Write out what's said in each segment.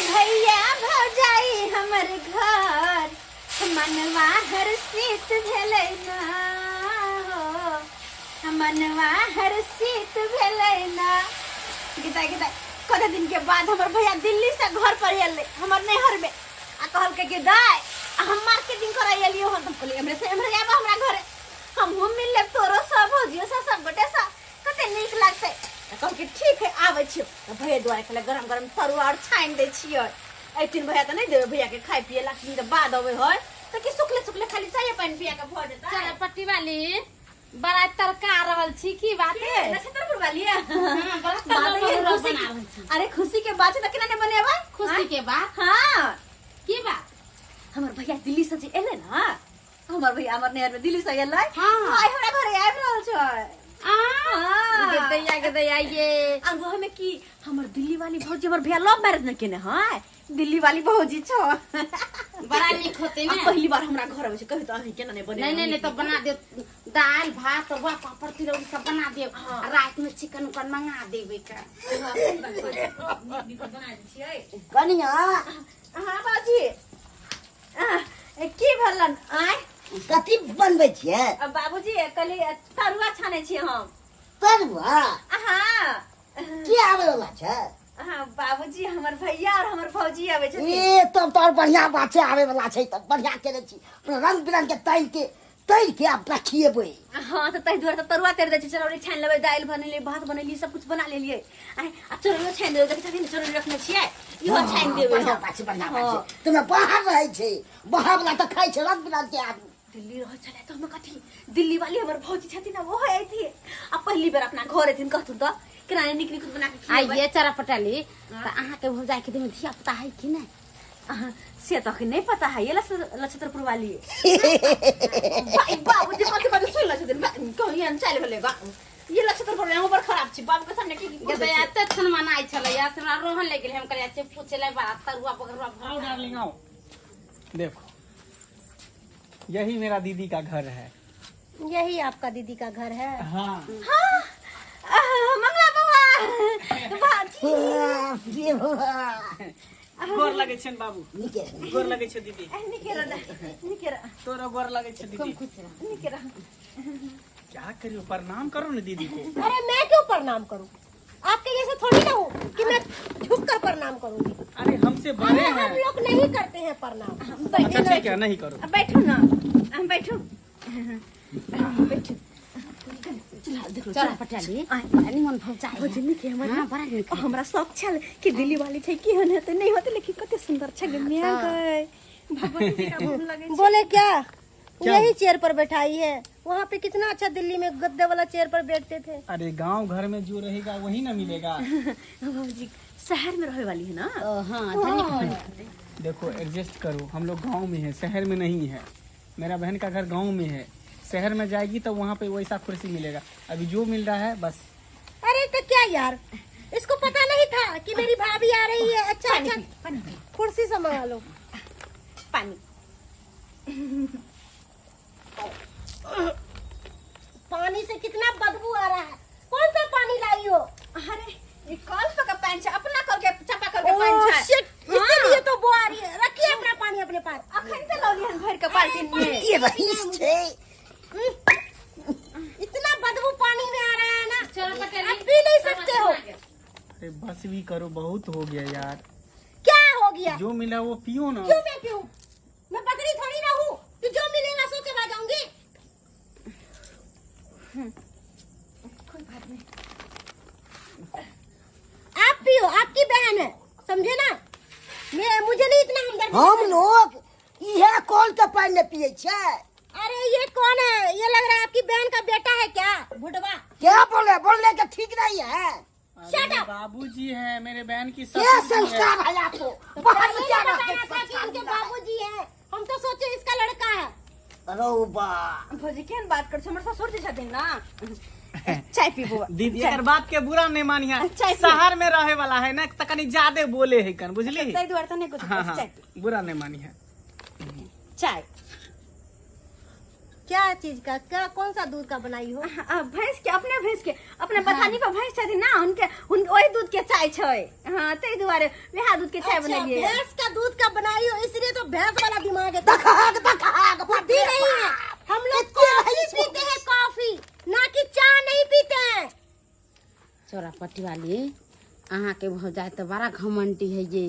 भैया भौजाई हमर घर मनवा हर्षित भेलै ना हो मनवा हर्षित भेलै ना। गीता गीता कते दिन के बाद हमर भैया दिल्ली से घर पर एले हमर नैहर में आ कहल के दाई हम मार्केटिंग करे एलियो हम कहली हमरे से हमरे आबा हमरा घरे हम मिल ले तोरो सब भौजियो सब गोटे सा कते नीक लागतै। कहल के ठीक है आबै छियो भैया दुआरे के गरम गरम तरुआ और छाइन दे छियो। ऐतिन भैया त नहीं देबे भैया के खाइ पिए लाखनी के बाद अबै होय त कि सुखले सुखले खाली चाय पानी पिया के भ जेता। चल पट्टी वाली बड़ा तरका रहल छी की बात है नक्षत्रपुर वाली है। हां बड़ा खुशी अरे खुशी के बात त केना ने बनेबा खुशी के बात। हां की बात हमर भैया दिल्ली से जे एले ना हमर भैया हमर नैहर में दिल्ली से एले हां आइ हमरा घरे आबि रहल छै। के दैया ये और वो हमें की हमर दिल्ली वाली भौजी हमर भैया लव मैरिज न केने है दिल्ली वाली भौजी छो बड़ा नीक होते में पहली बार हमरा घर आबै छै कहि त अही केना ने बने नहीं तो बना दे दाल भात तरुआ पापड़ तिलौरी सब बना दे रात में चिकन उकन मंगा देबे का बना दे छियै कनिया। हां बाजी की भलन आय कथी बनबै छियै बाबूजी कली तरुआ छाने छी हम तरुआ। हां की आबै वाला छै हां बाबूजी हमर भैया और हमर भौजी आबै छथिन। ए तब तो और बढ़िया बात छै आबै वाला छै त बढ़िया केने छी रंग बिरंग के तैल के आप रखिएबै। हां त तै दुआर त तरुआ तेर दे छी चरौरी छान लेबै दाल बनेली भात बनेली सब कुछ बना लेलिए आ चरौरी छान देबै देख छथिन चरौरी रखने छियै इहो छान देबै। बढ़िया बात छै बढ़िया बात छै तुमे बाहर रहै छै बाहर वाला त खाइ छै रंग बिरंग के आदमी दिल्ली रह चले त हम कथी दिल्ली वाली हमर भौजी छथिन ना वो है थी अब पहली बार अपना घर एथिन कहथुन त किराने निक निक बना के आइए चरा पटाली त अहाँ के भौजाई के दिन धिया पुता है कि नहीं से तो नहीं पता है ये नक्षत्रपुर वाली भाई बाबूजी कथी कथी सुन ल छथिन कहिया चले भलेगा ये नक्षत्रपुर वाली ऊपर खराब छी बाबू के सामने की गदया त छन मनाई छले या हमरा रोहन ले गेल हम करिया से पूछले बड़ा तरुआ पकड़वा आओ डार्लिंग आओ देखो यही मेरा दीदी का घर है। यही आपका दीदी का घर है। हाँ मंगला बाबा बाजी गोर लगे छन बाबू गोर लगे छ दीदी निकेरा तोरा गोर लगे छ दीदी निकेरा क्या करियो प्रणाम करो ना दीदी को। अरे मैं क्यों प्रणाम करूं आपके जैसे थोड़ी ना हूँ कि मैं झुक कर प्रणाम करूंगी। अरे हमसे बड़े हैं हम लोग नहीं करते हैं प्रणाम। अच्छा ठीक है नहीं करो बैठो ना बैठो बैठो चरा पटाली अनि मन भौजाई भौजी निके हमर हां बड़ा नीक हमरा शौक छल कि दिल्ली वाली छै की हन हेतै नहीं होतै लेकिन कते सुंदर छै गमिया गए भगवती का भूल लगे बोले क्या यही चेयर पर बैठाई है वहाँ पे कितना अच्छा दिल्ली में गद्दे वाला चेयर पर बैठते थे। अरे गांव घर में जो रहेगा वही ना मिलेगा। भौजी शहर में रहने वाली है ना। हां देखो एडजस्ट करो हम लोग गांव में है शहर में नहीं है। मेरा बहन का घर गांव में है शहर में जाएगी तो वहाँ पे वैसा कुर्सी मिलेगा अभी जो मिल रहा है बस। अरे तो क्या यार इसको पता नहीं था कि मेरी भाभी आ रही है। अच्छा अच्छा कुर्सी से मंगा लो पानी पानी से कितना बदबू आ रहा है कौन सा पानी लाई हो। अरे ये कल का पानी है अपना कल के चापा कल के पानी है इसलिए तो वो आ रही है। रखिए अपना पानी अपने पास अखन से लौलियन भर के बाल्टी में ये रहीस छै इतना बदबू पानी में आ रहा है ना चरा पटाली आप पी नहीं सकते हो। अरे बस भी करो बहुत हो गया यार क्या हो गया जो मिला वो पियो ना। क्यों मैं पीऊं मैं बकरी थोड़ी ना हूँ कि जो मिलेगा सो के बाद जाऊंगी। आप पियो आपकी बहन है समझे ना मुझे नहीं इतना हमदर्द। हम लोग इहे कॉल के पानी ने पिए छै। अरे ये कौन है ये लग रहा है आपकी बहन का बेटा है क्या बुढ़वा। क्या बोलने का ठीक नहीं है। अरे बाबूजी है मेरे बहन की क्या ससुर जी है। संस्कार है आपको बाहर में क्या बताया था कि इनके बाबूजी है हम तो सोचे इसका लड़का है। रौबा भौजी केहन बात कर हमर ससुर जी छथिन ना चाय पीबो दीदी एकर बात के बुरा नहीं मानिया चाय पी। शहर में रहे वाला है ना त कनी ज्यादा बोले है कन बुझली। तै दुआर त नहीं कुछ हाँ हाँ चाय पी बुरा नहीं मानिया चाय क्या चीज का, क्या कौन सा दूध का बनाई हो? भैंस के, अपने बथानी पर भैंस छथिन ना, वही दूध के चाय छै। हाँ, तै दुआरे वह दूध के चाय अच्छा, बनेलिए। भैंस का दूध का बनाई हो, इसलिए तो भैंस वाला दिमाग है। बुद्धि नहीं है। हम लोग कॉफी पीते हैं, कॉफी, ना कि चाय नहीं पीते हैं। चौरापट्टी वाली अहाँ के भौजाई तो बड़ा घमंडी है ये,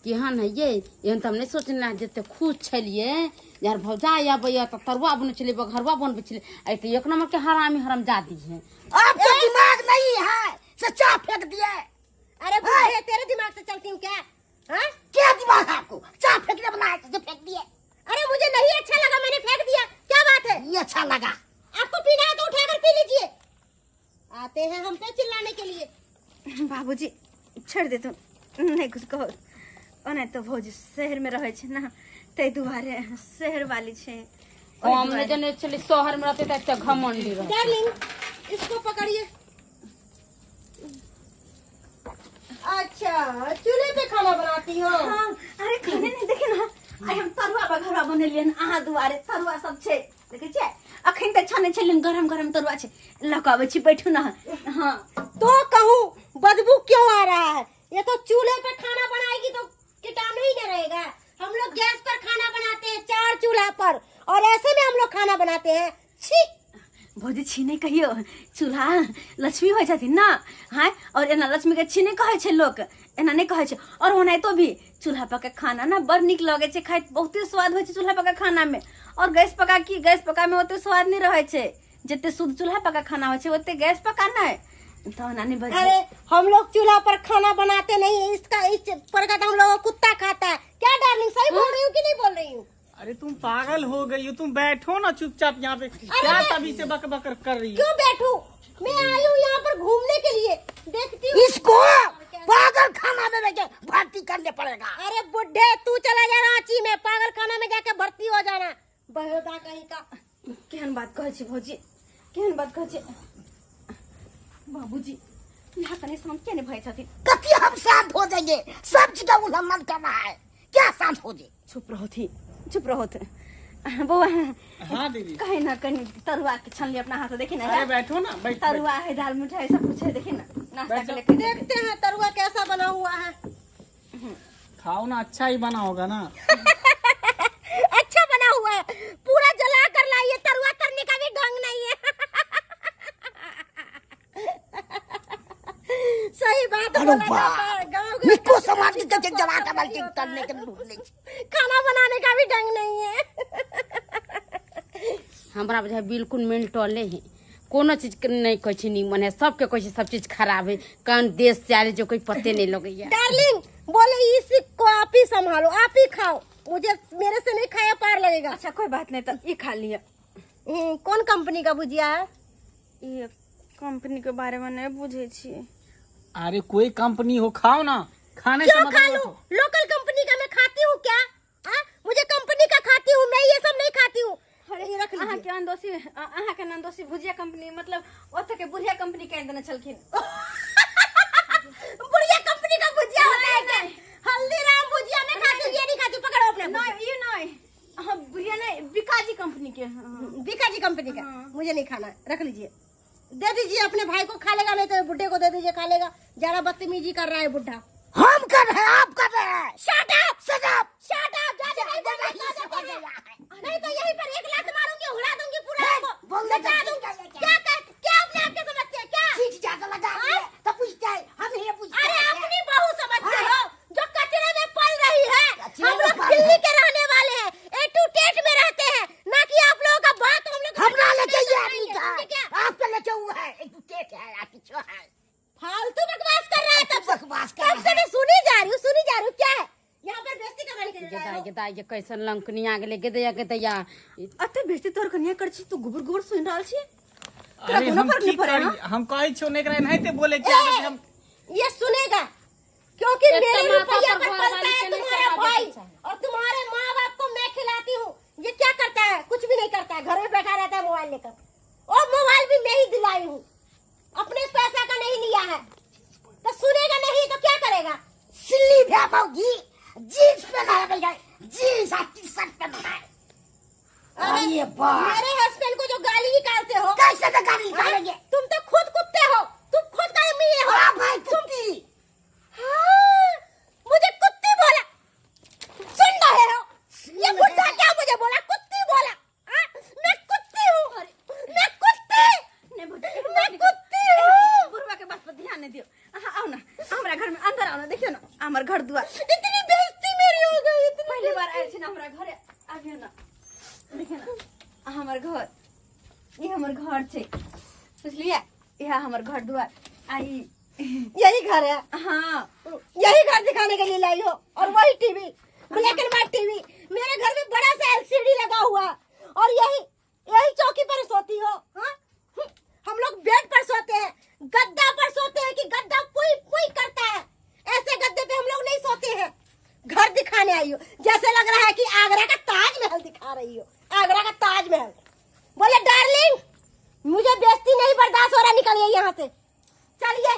केहन है ये? एहन तो हम नहीं सोचना जते खुश छलिए यार भौजाई आबैया तो तरुआ बने छलिए, बघरवा बनबे छलिए, आई तो एक नंबर के हरामी हरामजादी है। आपको दिमाग नहीं है, सच्चा फेंक दिए। अरे बुढ़े, तेरे दिमाग से चलती हूँ क्या? हाँ? क्या दिमाग है आपको? चाय फेंकने बनाया तो फेंक दिए। अरे मुझे नहीं अच्छा लगा, मैंने फेंक दिया। क्या बात है? ये अच्छा लगा। आपको पीना है तो उठाकर पी लीजिए। आते हैं हम पे चिल्लाने के लिए। बाबूजी छोड़ दे, तुम नहीं कुछ कहो। नहीं तो भौजी शहर में रहे छे ना, तै दुआरे शहर वाली छे। हमने जने चली शहर में रहते तो घमंडी रहे। डार्लिंग, इसको पकड़िए। अच्छा, चूल्हे पे खाना बनाती हो? हाँ, अरे खाने नहीं, देखे ना आई हम तरुआ बघरवा बनेलिए ना, अहाँ दुआरे तरुआ सब छे, देखे छे। अखन तक छाने छलिन, गरम गरम तरुआ छे, लकावे छी, बैठू ना। हाँ तो कहूँ बदबू क्यों आ रहा है? ये तो चूल्हे पे खाना बनाएगी तो कीटाणु ही न रहेगा। हम लोग गैस पर खाना बनाते हैं, 4 चूल्हा पर, और ऐसे में हम लोग खाना बनाते हैं। छी भौजी छीने कहियो, चूल्हा लक्ष्मी हो जाती ना। हाँ, और एना लक्ष्मी के छीने कहे छे लोग, एना नहीं कहे छे। और ओनाई तो भी चूल्हा पर के खाना ना बड़ निक लगे छे, खाइत बहुते स्वाद होय छे चूल्हा पर के खाना में। और गैस पका में ओते स्वाद नहीं रहे छे, जते शुद्ध चूल्हा पर का खाना होय छे ओते गैस पका ना तो नानी बजे। अरे हम लोग चूल्हा पर खाना बनाते नहीं, इसका इस पर का हम लोग कुत्ता खाता है। क्या डार्लिंग, सही बोल रही हूँ कि नहीं बोल रही हूँ? अरे तुम पागल हो गई हो, तुम बैठो ना चुपचाप यहाँ पे, क्या तभी से बक बकर कर रही हो? क्यों बैठूं? मैं आई हूँ यहाँ पर घूमने के लिए, देखती हूँ। इसको पागल खाना में लेके भर्ती करने पड़ेगा। अरे बुढ़े, तू चला जा रांची में, पागल खाना में जाके भर्ती हो जाना, बहदा कहीं का। केहन बात कहे छे भौजी, केहन बात कहे छे। बाबूजी यहाँ तने शांत क्या नहीं भाई छथिन? कति हम शांत हो जाएंगे, सब चीज का उल्लंघन करना है, क्या शांत हो जाए? चुप रहो थी, चुप रहो थे बउआ। हाँ दीदी, कहीं ना कहीं तरुआ के छन ले अपना हाथ, देखे ना। अरे बैठो ना, बैठ। तरुआ है, दाल मिठाई सब कुछ है, देखे ना, नाश्ता के लेके देखते हैं तरुआ कैसा बना हुआ है। खाओ ना, अच्छा ही बना होगा ना। अच्छा बना हुआ है, पूरा जला कर लाइए, तरुआ करने का भी ढंग नहीं है। सही बात अरे बोला वाह, जाता है, गाँव के इसको समाज के जगह जला कर बाल्टी करने के लिए खाना बनाने का भी ढंग नहीं है। हमरा बुझाय बिल्कुल मेंटले है, कोनो चीज के नहीं कहे छी नीमन है, सबके कहे छी सब चीज खराब है। कौन देश से आले जो कोई पते नहीं लगे है। डार्लिंग बोले इसी को आप ही संभालो, आप ही खाओ, मुझे मेरे से नहीं खाया पार लगेगा। अच्छा कोई बात नहीं, तो ये खा लिया। कौन कंपनी का भुजिया है? ये कंपनी के बारे में नहीं बुझे छी। अरे कोई कंपनी हो, खाओ ना, खाने से क्यों खा मतलब लूं? रखो। लोकल कंपनी का मैं खाती हूँ क्या? मुझे कंपनी का खाती हूँ मैं, ये सब नहीं खाती हूँ। ये रख लीजिए। अहाँ के अंदोसी, अहाँ के नंदोसी भुजिया कंपनी मतलब ओथे के बुढ़िया कंपनी के देने चलखिन। बुढ़िया कंपनी का भुजिया होता है क्या? हल्दीराम भुजिया में खाती हूँ, ये नहीं खाती हूँ, पकड़ो अपने। नहीं ये नहीं, हाँ बुढ़िया नहीं, बिकाजी कंपनी के। बीकाजी कंपनी का मुझे नहीं खाना, रख लीजिए, दे दीजिए अपने भाई को, खा लेगा, नहीं तो बुढ़े को दे दीजिए, खा लेगा। ज्यादा बदतमीजी कर रहा है बुढ़ा। हम कर रहे हैं, आप कर रहे हैं। Shut up, Shut up! नहीं तो यहीं पर एक लात मारूंगी, उड़ा दूंगी पूरा आपको, बोलने बचा का दूंगी। क्या क्या अपने आप के समझते हैं क्या? चीज ज्यादा लगा दिए, तो पूछते हैं, हम ये पूछते अरे हैं। अपनी बहू समझते हो जो कचरे में पल रही है। कचरे हम में लोग पल दिल्ली है। के रहने वाले हैं, ए टू टेट में रहते हैं, ना कि आप लोगों का बात हम लोग हमरा लेके ये आदमी समझेंगे, का समझे क्या? आपका लेके हुआ है, एक टेट है, आप पीछे है। फालतू बकवास कर रहा है तब से। बकवास कर तब रहा से है। मैं सुनी जा रही हूँ, क्या है यहाँ पर बेइज्जती करवाने के लिए लाए हो? गेदा ये कैसन लंकनी आगे लेके दया अते बेइज्जती तोर कन्या कर छी, तू गुबर गुबर सुन रहल छी। अरे कोनो हम फर्क की नहीं पड़े करी, ना? हम कहे छो नहीं करे नहीं ते बोले क्या ए, हम। ये सुनेगा क्योंकि एक मेरे तो माथा रुपया पर पर घर पलता वाली है से नहीं तुम्हारा चढ़ा भाई, देना चाहिए। और तुम्हारे माँ बाप को मैं खिलाती हूँ। ये क्या करता है? कुछ भी नहीं करता है, घर में बैठा रहता है मोबाइल लेकर, और मोबाइल भी मैं ही दिलाई हूँ, अपने पैसा का नहीं लिया है। तो सुनेगा नहीं तो क्या करेगा? सिल्ली भेपोगी, जीन्स पहना है भैया, जीन्स और टी-शर्ट पहना है। अरे, अरे बाप, मेरे हस्बैंड गाली निकालते हो? कैसे तो गाली निकालेंगे? तुम तो खुद कुत्ते हो, तुम खुद कर्मी हो। हाँ भाई कुत्ती। हाँ, मुझे कुत्ती बोला, सुन रहे हो? ये बुढ़ा क्या मुझे बोला? कुत्ती बोला। हाँ? मैं कुत्ती हूँ, मैं कुत्ती, मैं कुत्ती हूँ। बुढ़वा के बात पर ध्यान नहीं दियो। आओ ना हमारा घर में, अंदर आओ ना, देखियो ना हमार घर दुआर। इतनी बेइज्जती मेरी हो गई, पहली बार आए थे ना हमारा घर, आबियो ना, देखियो ना हमार घर, ये हमार घर छे, बुझलिए? यह हमार घर दुआर। आई यही घर है? हाँ, यही घर दिखाने के लिए लाई हो? और वही TV, black and white TV. मेरे घर में बड़ा सा एलसीडी लगा हुआ, और यही चौकी पर सोती हो? हाँ? हम लोग बेड पर सोते हैं, गद्दा पर सोते हैं कि गद्दा पुई पुई करता है, ऐसे गद्दे पे हम लोग नहीं सोते हैं। घर दिखाने आई हो, जैसे लग रहा है कि आगरा का ताजमहल दिखा रही हो, आगरा का ताजमहल। बोले डार्लिंग, मुझे बेइज्जती नहीं बर्दाश्त हो रहा, निकलिए यहाँ से, चलिए,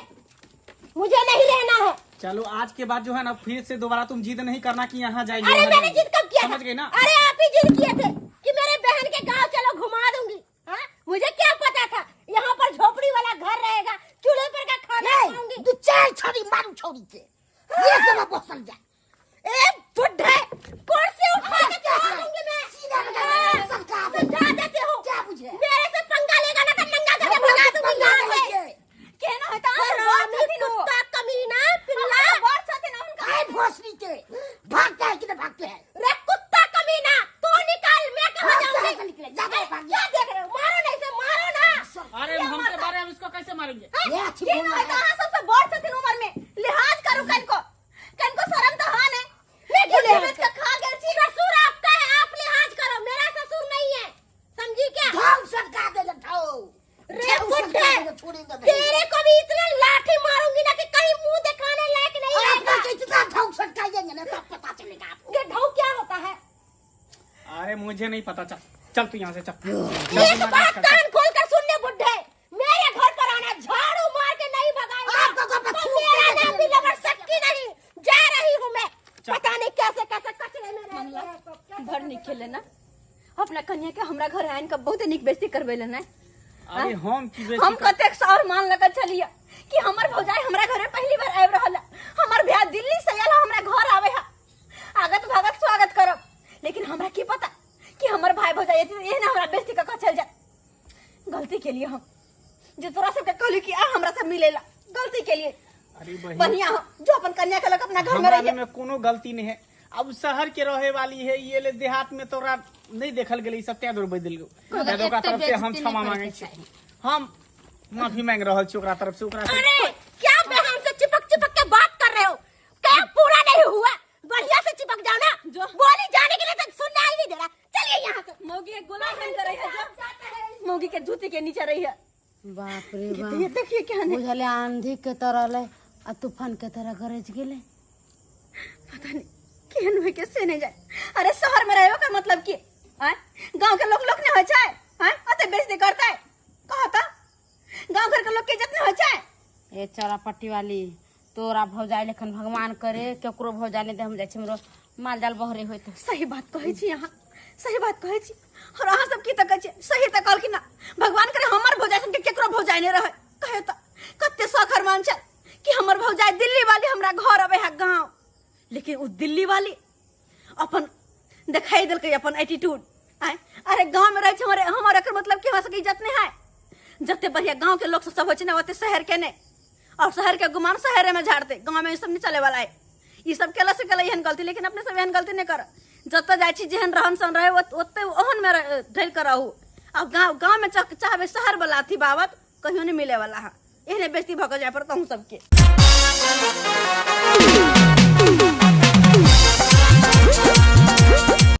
मुझे नहीं रहना है। चलो आज के बाद जो है ना, फिर से दोबारा तुम जिद नहीं करना कि यहाँ जाएंगे। अरे मैंने जिद कब किया? समझ गई ना? अरे आप ही जिद किए थे कि मेरे बहन के गांव चलो घुमा दूंगी। हाँ? मुझे क्या पता था यहाँ पर झोपड़ी वाला घर रहेगा, चूल्हे पर का खाना खाऊंगी। तू चार छोरी मारू छोरी के, ये सब बहुत समझा। ए बुढ़े, कुर्सी उठा के चढ़ा दूंगी मैं। सीधा बता, हाँ, सबका समझा देते हो? क्या बुझे? मेरे से पंगा लेगा ना तो नंगा करके भगा दूंगी यहाँ से। केना होता है? हरामी कुत्ता कमीना पिल्ला। बहुत साथे ना उनका। आए भोसड़ी के, भागता है कि नहीं भागते हैं? रे कुत्ता कमीना, तू निकाल, मैं कहाँ भागता है जाऊंगी? तो निकले, जा भाग, भाग। क्या देख रहे हो? मारो नहीं से मारो ना। अरे हमसे बारे हम इसको कैसे मारेंगे? ये अच्छी केना बोल होता रहा है। है? सबसे बड़ साथे उम्र में लिहाज करू कनको शर्म तो हां ने। मैं क्यों बुढ़े लिहाज बेच के खा गेल छी। ससुर आपका है, आप लिहाज करो, मेरा ससुर नहीं है, समझी क्या? ढोंग सटका दे ले, ढोंग। रे ढोंग बुड्ढे, सटका दे, छोड़ेंगे नहीं। तेरे को भी इतना लाठी मारूंगी ना कि कहीं मुंह दिखाने लायक नहीं आपको रहेगा। कितना ढोंग सटकाएंगे ना, तब पता चलेगा आपको। ये ढोंग क्या होता है? अरे मुझे नहीं पता, चल तू यहाँ से चल। एक बात कान खोल कर सुन ले बुड्ढे, मेरे घर पर आना, झाड़ू मार के नहीं भगाऊंगा। आपको तो मैं तो थूक मेरा के नाम भी लबर सकती नहीं, जा रही हूँ मैं। पता नहीं कैसे कैसे कचरे में रहते हैं। भर निक खेले ना अपना कन्या के हमरा घर आइन का बहुत निक बेइज्जती करबेले ना। अरे हम की बेइज्जती हम कतेक साल मान लगा चलिए कि हमर भौजाई हमरा घरे पहली बार आब रहल है। हमर भैया दिल्ली से आयल हमरा घर आवे है, आगत भागत स्वागत करब। लेकिन हमरा की पता कि हमर भाई भौजाई ये ना हमरा बेइज्जती का चल जाए। गलती के लिए हम जो तोरा सबके कहली कि आ हमरा से मिलेला, गलती के लिए। अरे बहिन, बढ़िया हो जो अपन कन्या के लग अपना घर में हमारे रहिए। में कोनो गलती नहीं है। अब शहर के रहे वाली है, ये ले देहात में तोरा नहीं देखल गेली, सब त्या दूर बदल गयो। दादो का तरफ से हम क्षमा मांगे छी, हम माफी मांग रहल छी ओकरा तरफ से। ओकरा से अरे क्या बहन से चिपक चिपक के बात कर रहे हो? क्या पूरा नहीं हुआ? बढ़िया से चिपक जाओ ना। जो बोली जाने के लिए तो सुनना ही नहीं दे रहा। चलिए यहाँ से। मौगी एक गोला बन कर रही है, जो मौगी के जूते के नीचे रही है। बाप रे ये बाप, देखिए क्या है, बुझले आंधी के तरह ले आ तूफान के तरह गरज गेले। पता नहीं केहन होय के से नहीं जाए। अरे शहर में रहो का मतलब की आय गांव के लोग ने हो जाए आय अते बेइज्जती करता है कहता गांव घर के लोग के इज्जत नहीं हो जाए। ए चौरा पट्टी वाली, तोरा भौजाई लेखन भगवान करे केकरो भौजाई ने दे हम जाय छी हमरो माल जाल बहरे होय तो। सही बात कहै छी यहाँ, सही बात कहै छी। और अहाँ सब की तक छी सही तक कहल कि ना भगवान करे हमर भौजाई सन के केकरो भौजाई ने रहे। कहे त कते सखर मान छ कि हमर भौजाई दिल्ली वाली हमरा घर आवे है गांव, लेकिन उ दिल्ली वाली अपन दिखाई दिल के अपन एटीट्यूड आय। अरे गांव में रहे छ हमर एकर मतलब कि हमरा सबके इज्जत नहीं है। जते बढ़िया गांव के लोग सब हो छ ना ओते शहर के नहीं, और शहर के गुमान शहर में झाड़ते, गांव में ये सब नहीं चले वाला है। ये सब केला से केला एहन गलती, लेकिन अपने सब एहन गलती नहीं कर। जत जाय छी जेहन रहन सहन रहे ओते ओहन में ढल कर रहू। अब गांव में चाहबे शहर वाला थी बाबत कहियो नहीं मिले वाला है। एहने बेइज्जती भग जाए पर कहूं सबके।